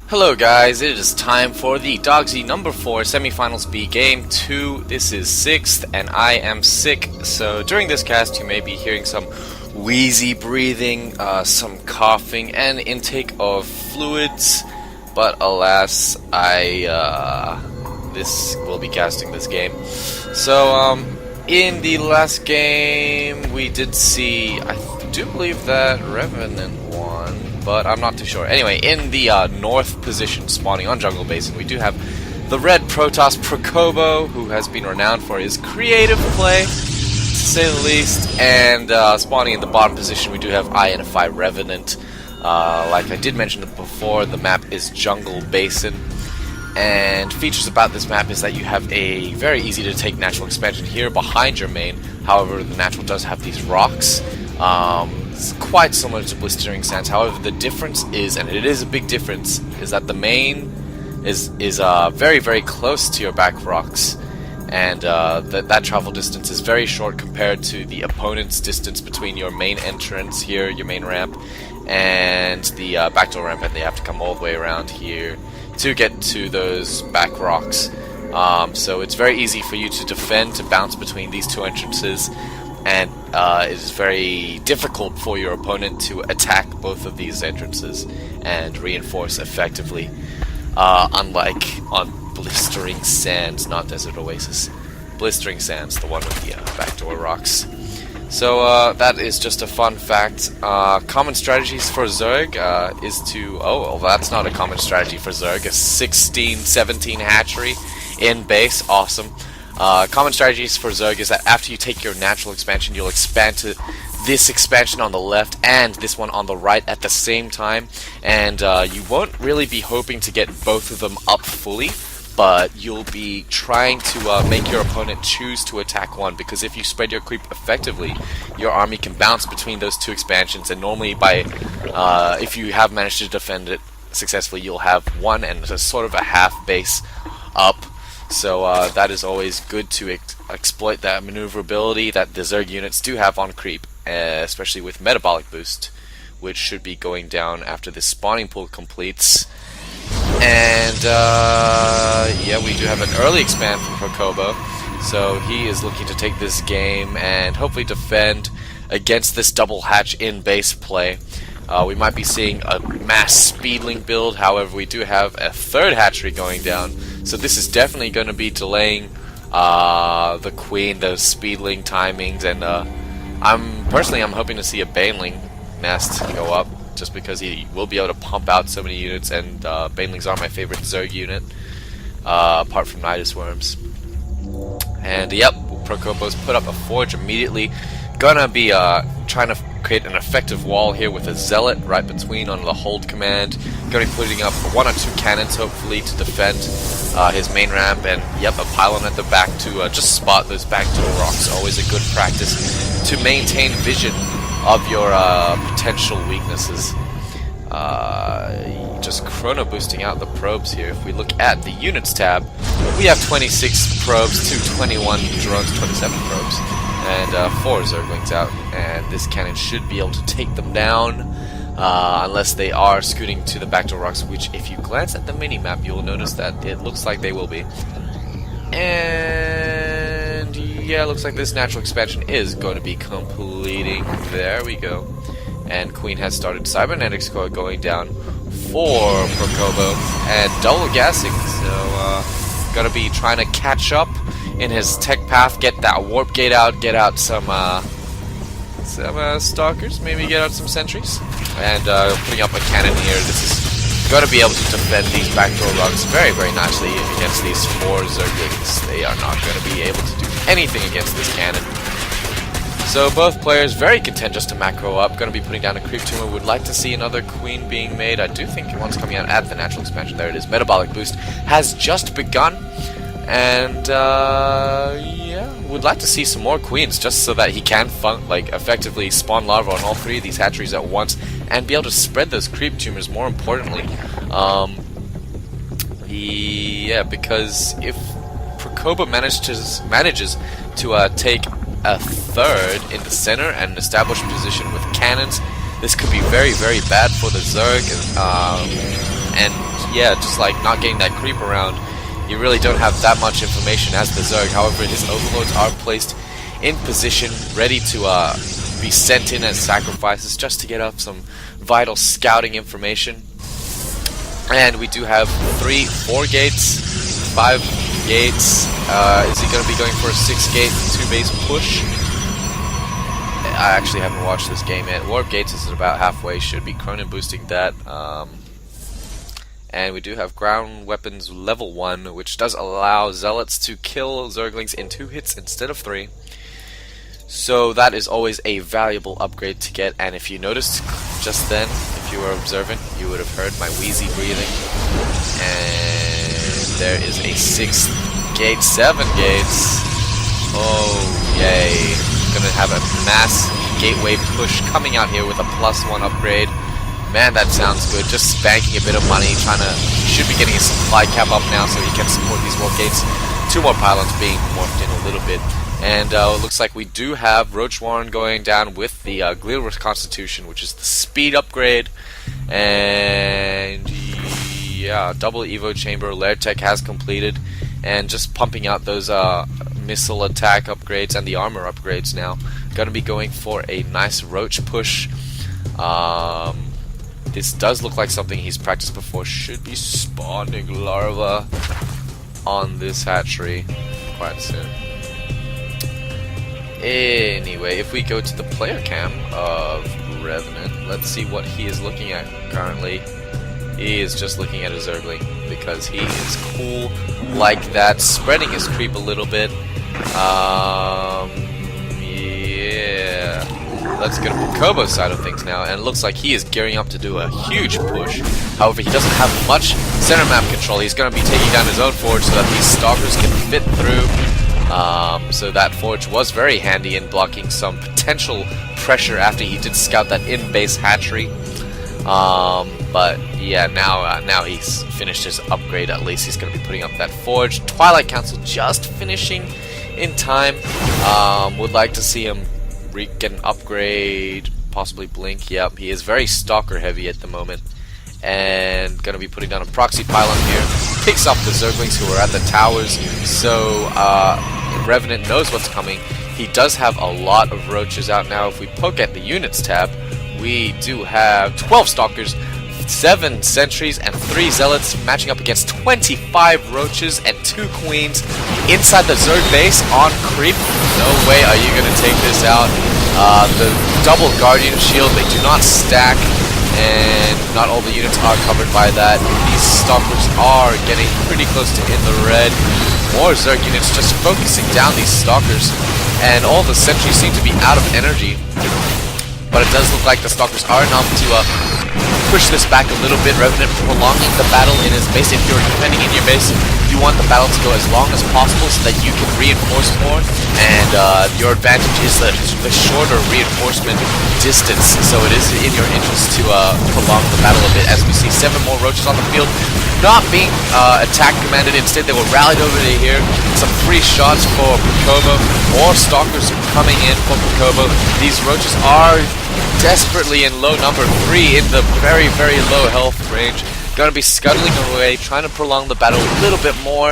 Hello guys, it is time for the Dogsi number 4 semifinals B game 2. This is 6th and I am sick, so during this cast you may be hearing some wheezy breathing, some coughing and intake of fluids, but alas, this will be casting this game. So in the last game we did see, I do believe that Revenant won, but I'm not too sure. Anyway, in the north position, spawning on Jungle Basin, we do have the red Protoss Procobo, who has been renowned for his creative play, to say the least. And spawning in the bottom position, we do have InfiRenenant. Like I did mention before, the map is Jungle Basin. And features about this map is that you have a very easy to take natural expansion here behind your main. However, the natural does have these rocks. It's quite similar to Blistering Sands. However, the difference is, and it is a big difference, is that the main is very, very close to your back rocks, and that travel distance is very short compared to the opponent's distance between your main entrance here, your main ramp, and the backdoor ramp, and they have to come all the way around here to get to those back rocks. So it's very easy for you to defend, to bounce between these two entrances, and it is very difficult for your opponent to attack both of these entrances and reinforce effectively, unlike on Blistering Sands, not Desert Oasis. Blistering Sands, the one with the backdoor rocks. So that is just a fun fact. Common strategies for Zerg is to... Oh, well, that's not a common strategy for Zerg. A 16-17 hatchery in base, awesome. Common strategies for Zerg is that after you take your natural expansion, you'll expand to this expansion on the left and this one on the right at the same time, and you won't really be hoping to get both of them up fully, but you'll be trying to make your opponent choose to attack one, because if you spread your creep effectively, your army can bounce between those two expansions, and normally by if you have managed to defend it successfully, you'll have one and a sort of a half base up. So that is always good to exploit that maneuverability that the Zerg units do have on creep, especially with Metabolic Boost, which should be going down after this spawning pool completes. And yeah, we do have an early expand from Procobo, so he is looking to take this game and hopefully defend against this double hatch in base play. We might be seeing a mass speedling build, however we do have a third hatchery going down, so this is definitely going to be delaying the queen, those speedling timings, and I'm hoping to see a baneling nest go up, just because he will be able to pump out so many units, and banelings are my favorite Zerg unit, apart from Nidus Worms. And yep, Procobo's put up a forge immediately. Gonna be trying to create an effective wall here with a zealot right between on the hold command. Gonna be putting up 1 or 2 cannons hopefully to defend his main ramp, and yep, a pylon at the back to just spot those backdoor rocks. Always a good practice to maintain vision of your potential weaknesses. Just chrono boosting out the probes here. If we look at the units tab, we have 26 probes to 21 drones, 27 probes, and 4 Zerglings out, and this cannon should be able to take them down, unless they are scooting to the backdoor rocks, which if you glance at the mini-map, you will notice that it looks like they will be. And yeah, looks like this natural expansion is going to be completing. There we go. And Queen has started cybernetics going down for Procobo, and double gassing, so gonna be trying to catch up in his tech path, get that warp gate out, get out some stalkers, maybe get out some sentries, and putting up a cannon here. This is going to be able to defend these backdoor rocks very, very nicely against these 4 Zerglings. They are not going to be able to do anything against this cannon. So both players very content just to macro up. Going to be putting down a creep tumor. Would like to see another queen being made. I do think one's coming out at the natural expansion. There it is. Metabolic Boost has just begun. And yeah, would like to see some more queens, just so that he can effectively spawn larvae on all 3 of these hatcheries at once and be able to spread those creep tumors. More importantly, yeah, because if Procobo manages to take a third in the center and establish position with cannons, this could be very, very bad for the Zerg. And yeah, just like not getting that creep around, you really don't have that much information as the Zerg. However, his overlords are placed in position, ready to be sent in as sacrifices just to get up some vital scouting information. And we do have 4 gates, 5 gates. Is he going to be going for a 6-gate, 2-base push? I actually haven't watched this game yet. Warp gates is about halfway, should be Cronin boosting that. And we do have ground weapons level 1, which does allow zealots to kill zerglings in 2 hits instead of 3. So that is always a valuable upgrade to get. And if you noticed just then, if you were observant, you would have heard my wheezy breathing. And there is a 6th gate, 7 gates. Oh yay! Gonna have a mass gateway push coming out here with a +1 upgrade. Man, that sounds good. Just spanking a bit of money, should be getting a supply cap up now so he can support these warp gates. 2 more pylons being morphed in a little bit. And it looks like we do have Roach Warren going down with the Glial Reconstitution, which is the speed upgrade. And yeah, double Evo Chamber, Lair Tech has completed. And just pumping out those missile attack upgrades and the armor upgrades now. Gonna be going for a nice Roach push. This does look like something he's practiced before. Should be spawning larvae on this hatchery quite soon. Anyway, if we go to the player cam of Revenant, let's see what he is looking at currently. He is just looking at a Zergling because he is cool like that, spreading his creep a little bit. Yeah. Let's go to Procobo's side of things now, and it looks like he is gearing up to do a huge push. However, he doesn't have much center map control. He's going to be taking down his own forge so that these stalkers can fit through. So that forge was very handy in blocking some potential pressure after he did scout that in-base hatchery. But yeah, now he's finished his upgrade. At least he's going to be putting up that forge. Twilight Council just finishing in time. Would like to see him get an upgrade, possibly blink. Yep, he is very stalker heavy at the moment. And gonna be putting down a proxy pylon here. Picks up the Zerglings who are at the towers. So Revenant knows what's coming. He does have a lot of roaches out now. If we poke at the units tab, we do have 12 stalkers, 7 sentries, and 3 zealots matching up against 25 roaches and 2 queens inside the Zerg base on creep. No way are you gonna take this out. The double guardian shield, they do not stack, and not all the units are covered by that. These stalkers are getting pretty close to in the red. More Zerg units just focusing down these stalkers, and all the sentries seem to be out of energy. But it does look like the stalkers are enough to push this back a little bit. Revenant prolonging the battle in his base. If you're defending in your base, you want the battle to go as long as possible so that you can reinforce more, and your advantage is the shorter reinforcement distance, so it is in your interest to prolong the battle a bit. As we see 7 more roaches on the field, not being attack commanded. Instead, they were rallied over to here. Some free shots for Procobo. More stalkers coming in for Procobo. These roaches are desperately in low number, 3 in the very, very low health range. Gonna be scuttling away, trying to prolong the battle a little bit more.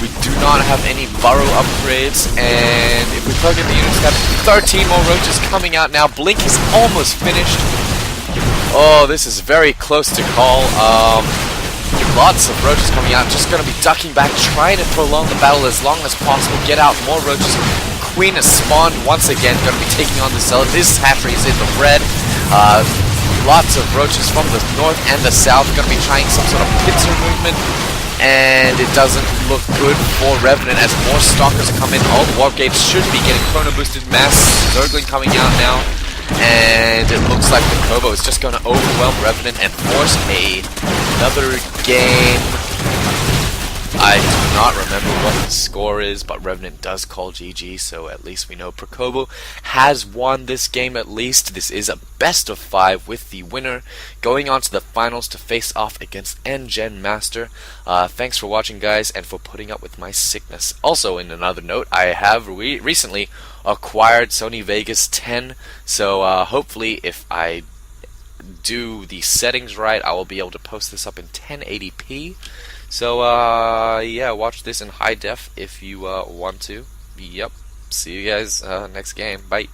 We do not have any burrow upgrades, and if we plug in the units, have 13 more roaches coming out now. Blink is almost finished. Oh, this is very close to call. Lots of roaches coming out, just gonna be ducking back, trying to prolong the battle as long as possible, get out more roaches. Queen has spawned once again, gonna be taking on the zealot. This hatchery is in the red. Lots of roaches from the north and the south, gonna be trying some sort of pincer movement, and it doesn't look good for Revenant as more stalkers come in. All the warp gates should be getting chrono boosted. Mass Zergling coming out now, and it looks like the Procobo is just gonna overwhelm Revenant and force another game. I do not remember what the score is, but Revenant does call GG, so at least we know Procobo has won this game at least. This is a best of 5 with the winner going on to the finals to face off against N-Gen Master. Thanks for watching, guys, and for putting up with my sickness. Also, in another note, I have recently acquired Sony Vegas 10, so hopefully if I do the settings right, I will be able to post this up in 1080p. So, yeah, watch this in high def if you want to. Yep. See you guys next game. Bye.